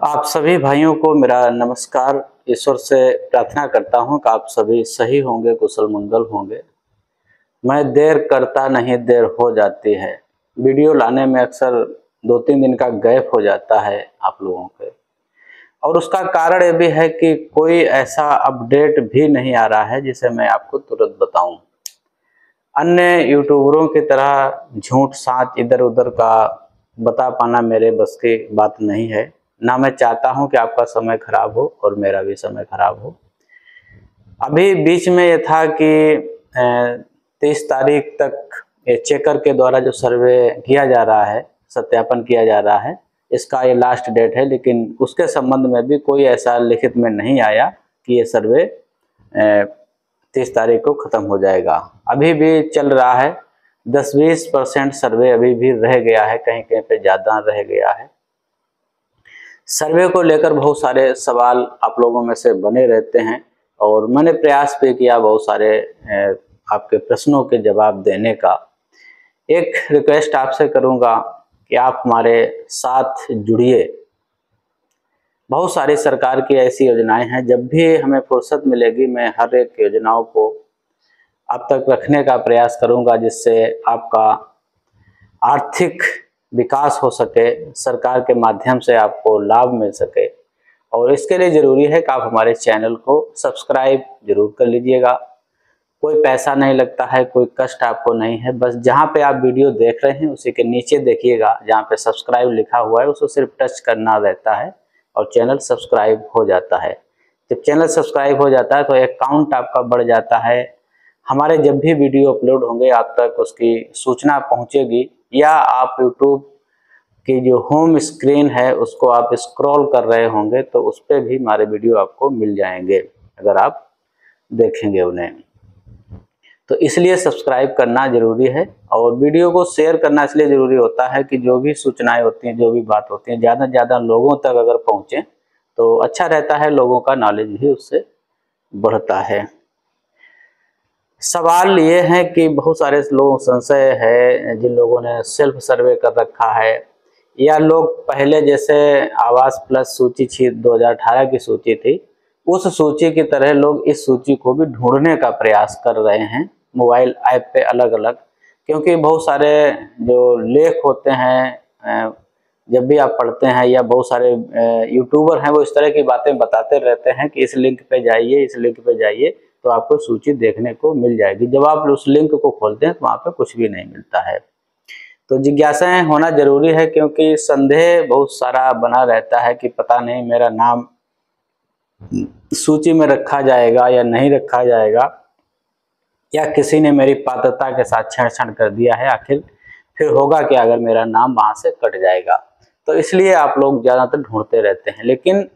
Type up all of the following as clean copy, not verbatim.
आप सभी भाइयों को मेरा नमस्कार। ईश्वर से प्रार्थना करता हूं कि आप सभी सही होंगे, कुशल मंगल होंगे। मैं देर करता नहीं, देर हो जाती है। वीडियो लाने में अक्सर 2-3 दिन का गैप हो जाता है आप लोगों के, और उसका कारण ये भी है कि कोई ऐसा अपडेट भी नहीं आ रहा है जिसे मैं आपको तुरंत बताऊं। अन्य यूट्यूबरों की तरह झूठ साच इधर उधर का बता पाना मेरे बस की बात नहीं है। ना मैं चाहता हूं कि आपका समय खराब हो और मेरा भी समय खराब हो। अभी बीच में ये था कि 30 तारीख तक ये चेकर के द्वारा जो सर्वे किया जा रहा है, सत्यापन किया जा रहा है, इसका ये लास्ट डेट है। लेकिन उसके संबंध में भी कोई ऐसा लिखित में नहीं आया कि ये सर्वे 30 तारीख को खत्म हो जाएगा। अभी भी चल रहा है। 10-20% सर्वे अभी भी रह गया है, कहीं कहीं पे ज़्यादा रह गया है। सर्वे को लेकर बहुत सारे सवाल आप लोगों में से बने रहते हैं, और मैंने प्रयास भी किया बहुत सारे आपके प्रश्नों के जवाब देने का। एक रिक्वेस्ट आपसे करूंगा कि आप हमारे साथ जुड़िए। बहुत सारी सरकार की ऐसी योजनाएं हैं, जब भी हमें फुर्सत मिलेगी मैं हर एक योजनाओं को आप तक रखने का प्रयास करूंगा, जिससे आपका आर्थिक विकास हो सके, सरकार के माध्यम से आपको लाभ मिल सके। और इसके लिए ज़रूरी है कि आप हमारे चैनल को सब्सक्राइब जरूर कर लीजिएगा। कोई पैसा नहीं लगता है, कोई कष्ट आपको नहीं है। बस जहाँ पे आप वीडियो देख रहे हैं उसी के नीचे देखिएगा, जहाँ पे सब्सक्राइब लिखा हुआ है उसको सिर्फ टच करना रहता है और चैनल सब्सक्राइब हो जाता है। जब चैनल सब्सक्राइब हो जाता है तो अकाउंट आपका बढ़ जाता है। हमारे जब भी वीडियो अपलोड होंगे आप तक उसकी सूचना पहुँचेगी, या आप यूट्यूब की जो होम स्क्रीन है उसको आप स्क्रॉल कर रहे होंगे तो उस पर भी हमारे वीडियो आपको मिल जाएंगे अगर आप देखेंगे उन्हें। तो इसलिए सब्सक्राइब करना जरूरी है, और वीडियो को शेयर करना इसलिए जरूरी होता है कि जो भी सूचनाएं होती हैं, जो भी बात होती है, ज़्यादा से ज़्यादा लोगों तक अगर पहुँचे तो अच्छा रहता है, लोगों का नॉलेज भी उससे बढ़ता है। सवाल ये है कि बहुत सारे लोग संशय है, जिन लोगों ने सेल्फ सर्वे कर रखा है, या लोग पहले जैसे आवास प्लस सूची 2018 की सूची थी, उस सूची की तरह लोग इस सूची को भी ढूंढने का प्रयास कर रहे हैं मोबाइल ऐप पे अलग अलग। क्योंकि बहुत सारे जो लेख होते हैं जब भी आप पढ़ते हैं, या बहुत सारे यूट्यूबर हैं वो इस तरह की बातें बताते रहते हैं कि इस लिंक पे जाइए, इस लिंक पे जाइए तो आपको सूची देखने को मिल जाएगी। जब आप उस लिंक को खोलते हैं तो वहाँ पे कुछ भी नहीं मिलता है। तो जिज्ञासाएं होना जरूरी है, क्योंकि संदेह बहुत सारा बना रहता है कि पता नहीं मेरा नाम सूची में रखा जाएगा या नहीं रखा जाएगा, या किसी ने मेरी पात्रता के साथ छेड़छाड़ कर दिया है, आखिर फिर होगा क्या अगर मेरा नाम वहां से कट जाएगा। तो इसलिए आप लोग ज़्यादातर ढूंढते रहते हैं। लेकिन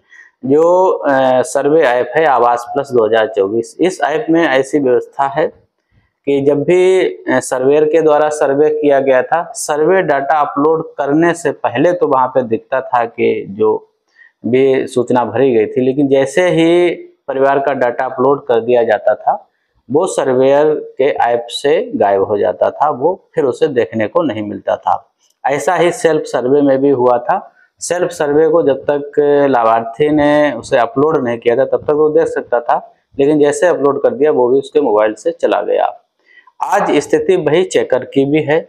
जो सर्वे ऐप है आवास प्लस 2024, इस ऐप में ऐसी व्यवस्था है कि जब भी सर्वेयर के द्वारा सर्वे किया गया था, सर्वे डाटा अपलोड करने से पहले तो वहाँ पे दिखता था कि जो भी सूचना भरी गई थी, लेकिन जैसे ही परिवार का डाटा अपलोड कर दिया जाता था वो सर्वेयर के ऐप से गायब हो जाता था, वो फिर उसे देखने को नहीं मिलता था। ऐसा ही सेल्फ सर्वे में भी हुआ था। सेल्फ सर्वे को जब तक लाभार्थी ने उसे अपलोड नहीं किया था तब तक वो देख सकता था, लेकिन जैसे अपलोड कर दिया वो भी उसके मोबाइल से चला गया। आज स्थिति वही चेकर की भी है।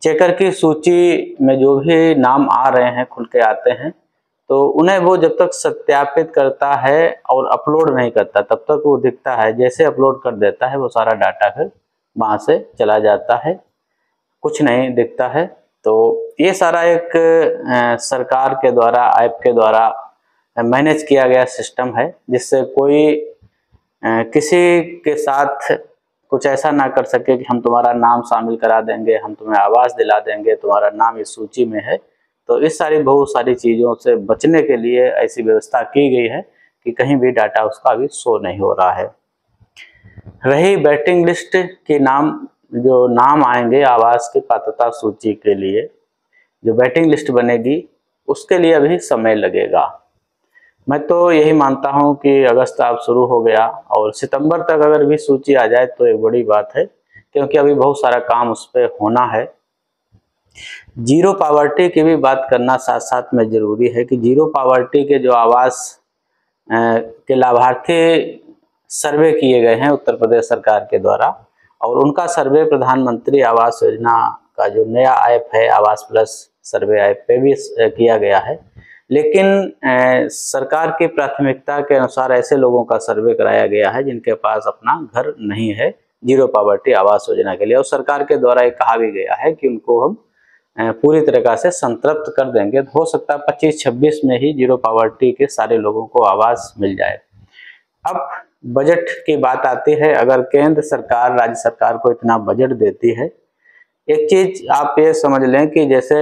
चेकर की सूची में जो भी नाम आ रहे हैं, खुल के आते हैं, तो उन्हें वो जब तक सत्यापित करता है और अपलोड नहीं करता तब तक वो दिखता है। जैसे अपलोड कर देता है वो सारा डाटा फिर वहाँ से चला जाता है, कुछ नहीं दिखता है। तो ये सारा एक सरकार के द्वारा, ऐप के द्वारा मैनेज किया गया सिस्टम है, जिससे कोई किसी के साथ कुछ ऐसा ना कर सके कि हम तुम्हारा नाम शामिल करा देंगे, हम तुम्हें आवास दिला देंगे, तुम्हारा नाम इस सूची में है। तो इस बहुत सारी चीज़ों से बचने के लिए ऐसी व्यवस्था की गई है कि कहीं भी डाटा उसका अभी शो नहीं हो रहा है। रही वेटिंग लिस्ट के नाम, जो नाम आएंगे आवास की पात्रता सूची के लिए, जो वेटिंग लिस्ट बनेगी उसके लिए अभी समय लगेगा। मैं तो यही मानता हूं कि अगस्त अब शुरू हो गया और सितंबर तक अगर भी सूची आ जाए तो एक बड़ी बात है, क्योंकि अभी बहुत सारा काम उस पर होना है। जीरो पावर्टी की भी बात करना साथ साथ में जरूरी है कि जीरो पावर्टी के जो आवास के लाभार्थी सर्वे किए गए हैं उत्तर प्रदेश सरकार के द्वारा, और उनका सर्वे प्रधानमंत्री आवास योजना का जो नया ऐप है आवास प्लस सर्वे ऐप पे भी किया गया है। लेकिन सरकार की प्राथमिकता के अनुसार ऐसे लोगों का सर्वे कराया गया है जिनके पास अपना घर नहीं है जीरो पावर्टी आवास योजना के लिए, और सरकार के द्वारा ये कहा भी गया है कि उनको हम पूरी तरीका से संतृप्त कर देंगे। हो सकता है 25-26 में ही जीरो पावर्टी के सारे लोगों को आवास मिल जाए। अब बजट की बात आती है। अगर केंद्र सरकार राज्य सरकार को इतना बजट देती है, एक चीज आप ये समझ लें कि जैसे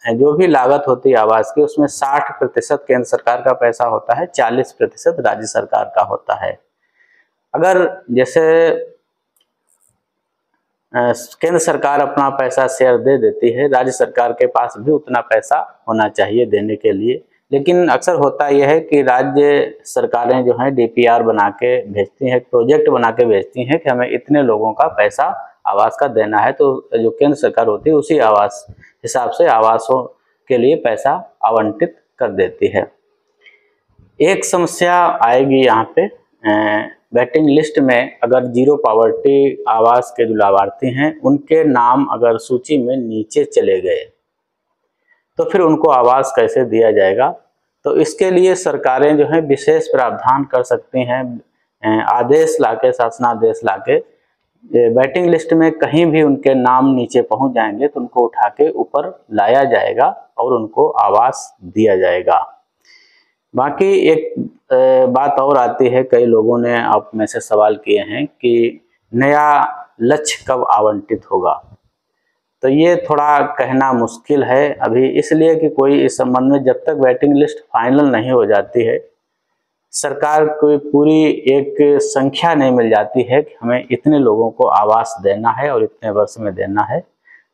जो भी लागत होती है आवास की उसमें 60% केंद्र सरकार का पैसा होता है, 40% राज्य सरकार का होता है। अगर जैसे केंद्र सरकार अपना पैसा शेयर दे देती है, राज्य सरकार के पास भी उतना पैसा होना चाहिए देने के लिए। लेकिन अक्सर होता यह है कि राज्य सरकारें जो हैं डीपीआर बना के भेजती हैं, प्रोजेक्ट बना के भेजती हैं कि हमें इतने लोगों का पैसा आवास का देना है, तो जो केंद्र सरकार होती है उसी आवास हिसाब से आवासों के लिए पैसा आवंटित कर देती है। एक समस्या आएगी यहाँ पे, वेटिंग लिस्ट में अगर जीरो पावर्टी आवास के जो लाभार्थी हैं उनके नाम अगर सूची में नीचे चले गए तो फिर उनको आवास कैसे दिया जाएगा। तो इसके लिए सरकारें जो है विशेष प्रावधान कर सकती हैं, आदेश लाके, शासनादेश लाके वेटिंग लिस्ट में कहीं भी उनके नाम नीचे पहुंच जाएंगे तो उनको उठा के ऊपर लाया जाएगा और उनको आवास दिया जाएगा। बाकी एक बात और आती है, कई लोगों ने आप में से सवाल किए हैं कि नया लक्ष्य कब आवंटित होगा। तो ये थोड़ा कहना मुश्किल है अभी, इसलिए कि कोई इस संबंध में जब तक वेटिंग लिस्ट फाइनल नहीं हो जाती है, सरकार को पूरी एक संख्या नहीं मिल जाती है कि हमें इतने लोगों को आवास देना है और इतने वर्ष में देना है,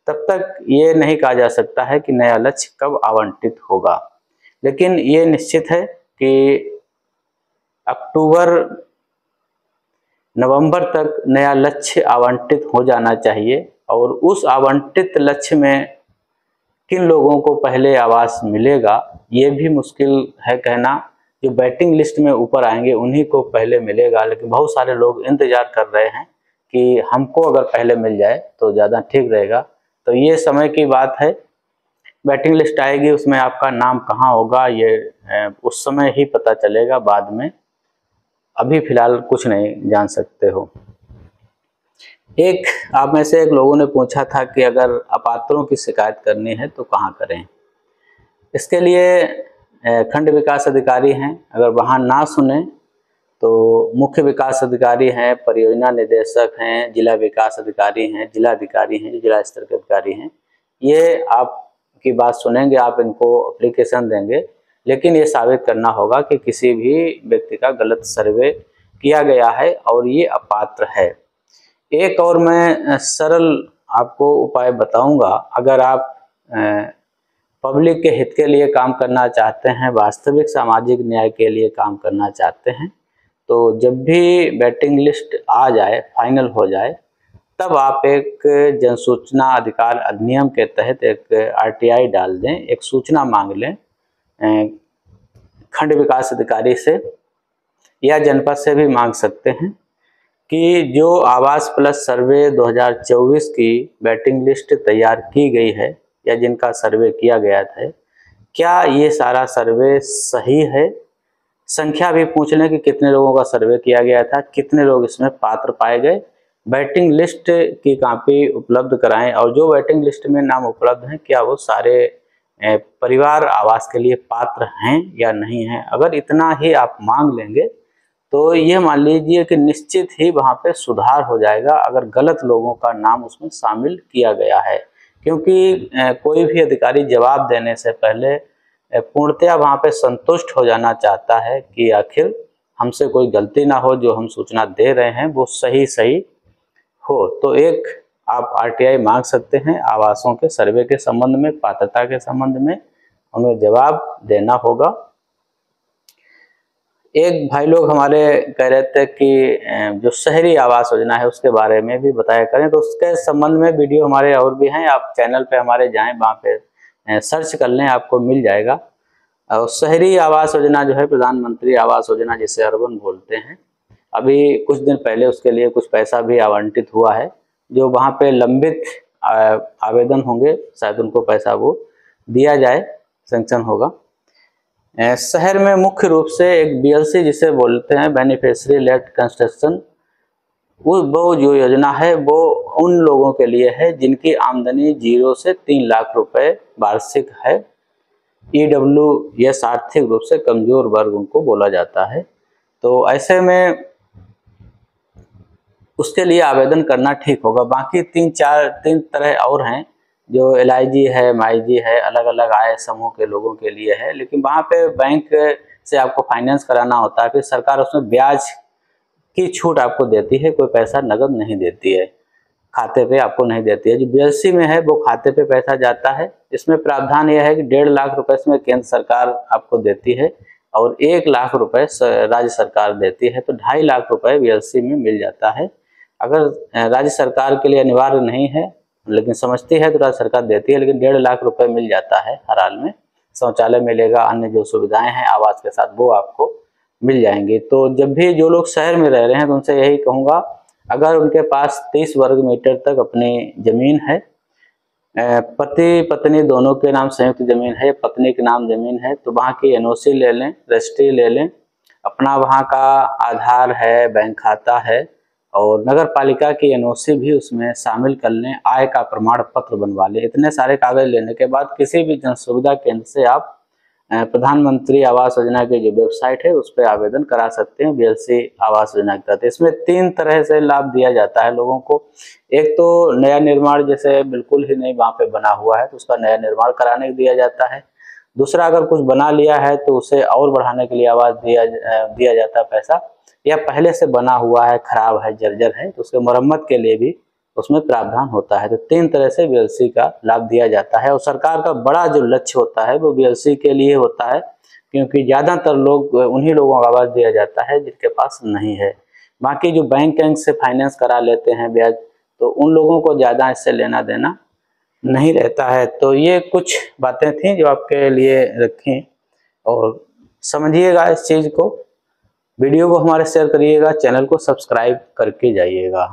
तब तक ये नहीं कहा जा सकता है कि नया लक्ष्य कब आवंटित होगा। लेकिन ये निश्चित है कि अक्टूबर नवंबर तक नया लक्ष्य आवंटित हो जाना चाहिए, और उस आवंटित लक्ष्य में किन लोगों को पहले आवास मिलेगा ये भी मुश्किल है कहना। जो वेटिंग लिस्ट में ऊपर आएंगे उन्हीं को पहले मिलेगा, लेकिन बहुत सारे लोग इंतजार कर रहे हैं कि हमको अगर पहले मिल जाए तो ज़्यादा ठीक रहेगा। तो ये समय की बात है, वेटिंग लिस्ट आएगी उसमें आपका नाम कहाँ होगा ये उस समय ही पता चलेगा, बाद में अभी फिलहाल कुछ नहीं जान सकते हो। एक आप में से एक लोगों ने पूछा था कि अगर अपात्रों की शिकायत करनी है तो कहाँ करें। इसके लिए खंड विकास अधिकारी हैं, अगर वहाँ ना सुने तो मुख्य विकास अधिकारी हैं, परियोजना निदेशक हैं, जिला विकास अधिकारी हैं, जिला अधिकारी हैं, जिला स्तर के अधिकारी हैं, ये आपकी बात सुनेंगे, आप इनको एप्लीकेशन देंगे, लेकिन ये साबित करना होगा कि किसी भी व्यक्ति का गलत सर्वे किया गया है और ये अपात्र है। एक और मैं सरल आपको उपाय बताऊंगा, अगर आप पब्लिक के हित के लिए काम करना चाहते हैं, वास्तविक सामाजिक न्याय के लिए काम करना चाहते हैं, तो जब भी वेटिंग लिस्ट आ जाए, फाइनल हो जाए, तब आप एक जनसूचना अधिकार अधिनियम के तहत एक आरटीआई डाल दें, एक सूचना मांग लें खंड विकास अधिकारी से या जनपद से भी मांग सकते हैं कि जो आवास प्लस सर्वे 2024 की वेटिंग लिस्ट तैयार की गई है या जिनका सर्वे किया गया था, क्या ये सारा सर्वे सही है। संख्या भी पूछ लें कि कितने लोगों का सर्वे किया गया था, कितने लोग इसमें पात्र पाए गए। वेटिंग लिस्ट की कॉपी उपलब्ध कराएं, और जो वेटिंग लिस्ट में नाम उपलब्ध हैं क्या वो सारे परिवार आवास के लिए पात्र हैं या नहीं हैं। अगर इतना ही आप मांग लेंगे तो ये मान लीजिए कि निश्चित ही वहाँ पे सुधार हो जाएगा, अगर गलत लोगों का नाम उसमें शामिल किया गया है। क्योंकि कोई भी अधिकारी जवाब देने से पहले पूर्णतया वहाँ पे संतुष्ट हो जाना चाहता है कि आखिर हमसे कोई गलती ना हो, जो हम सूचना दे रहे हैं वो सही हो। तो एक आप आरटीआई मांग सकते हैं आवासों के सर्वे के संबंध में, पात्रता के संबंध में, उन्हें जवाब देना होगा। एक भाई लोग हमारे कह रहे थे कि जो शहरी आवास योजना है उसके बारे में भी बताया करें, तो उसके संबंध में वीडियो हमारे और भी हैं। आप चैनल पे हमारे जाएं, वहाँ पे सर्च कर लें, आपको मिल जाएगा। और शहरी आवास योजना जो है, प्रधानमंत्री आवास योजना जिसे अर्बन बोलते हैं, अभी कुछ दिन पहले उसके लिए कुछ पैसा भी आवंटित हुआ है। जो वहाँ पे लंबित आवेदन होंगे शायद उनको पैसा वो दिया जाए, सैंक्शन होगा। शहर में मुख्य रूप से एक BLC जिसे बोलते हैं, बेनिफिशियरी लेड कंस्ट्रक्शन, वो जो योजना है वो उन लोगों के लिए है जिनकी आमदनी 0 से 3 लाख रुपए वार्षिक है। EWS आर्थिक रूप से कमजोर वर्ग उनको बोला जाता है। तो ऐसे में उसके लिए आवेदन करना ठीक होगा। बाकी तीन तरह और हैं, जो LIG है, MIG है, अलग अलग आय समूह के लोगों के लिए है। लेकिन वहाँ पे बैंक से आपको फाइनेंस कराना होता है, फिर सरकार उसमें ब्याज की छूट आपको देती है, कोई पैसा नगद नहीं देती है, खाते पे आपको नहीं देती है। जो BLC में है वो खाते पे पैसा जाता है। इसमें प्रावधान यह है कि 1.5 लाख रुपए इसमें केंद्र सरकार आपको देती है और 1 लाख रुपए राज्य सरकार देती है, तो 2.5 लाख रुपए BLC में मिल जाता है। अगर राज्य सरकार के लिए अनिवार्य नहीं है लेकिन समझती है तो राज्य सरकार देती है, लेकिन 1.5 लाख रुपए मिल जाता है हर हाल में। शौचालय मिलेगा, अन्य जो सुविधाएं हैं आवास के साथ वो आपको मिल जाएंगी। तो जब भी जो लोग शहर में रह रहे हैं तो उनसे यही कहूँगा, अगर उनके पास 30 वर्ग मीटर तक अपनी जमीन है, पति पत्नी दोनों के नाम संयुक्त जमीन है, पत्नी के नाम जमीन है, तो वहाँ की NOC ले लें, रजिस्ट्री ले लें, अपना वहाँ का आधार है, बैंक खाता है और नगर पालिका की NOC भी उसमें शामिल कर लें, आय का प्रमाण पत्र बनवा लें। इतने सारे कागज लेने के बाद किसी भी जन सुविधा केंद्र से आप प्रधानमंत्री आवास योजना की जो वेबसाइट है उस पर आवेदन करा सकते हैं BLC आवास योजना के तहत। इसमें 3 तरह से लाभ दिया जाता है लोगों को। एक तो नया निर्माण, जैसे बिल्कुल ही नहीं वहाँ पे बना हुआ है तो उसका नया निर्माण कराने को दिया जाता है। दूसरा, अगर कुछ बना लिया है तो उसे और बढ़ाने के लिए आवास दिया जाता है पैसा, या पहले से बना हुआ है, खराब है, जर्जर है, तो उसके मरम्मत के लिए भी उसमें प्रावधान होता है। तो 3 तरह से BLC का लाभ दिया जाता है और सरकार का बड़ा जो लक्ष्य होता है वो BLC के लिए होता है, क्योंकि ज़्यादातर लोग उन्हीं लोगों को आवास दिया जाता है जिनके पास नहीं है। बाकी जो बैंक से फाइनेंस करा लेते हैं ब्याज, तो उन लोगों को ज़्यादा इससे लेना देना नहीं रहता है। तो ये कुछ बातें थी जो आपके लिए रखें और समझिएगा इस चीज़ को। वीडियो को हमारे शेयर करिएगा, चैनल को सब्सक्राइब करके जाइएगा।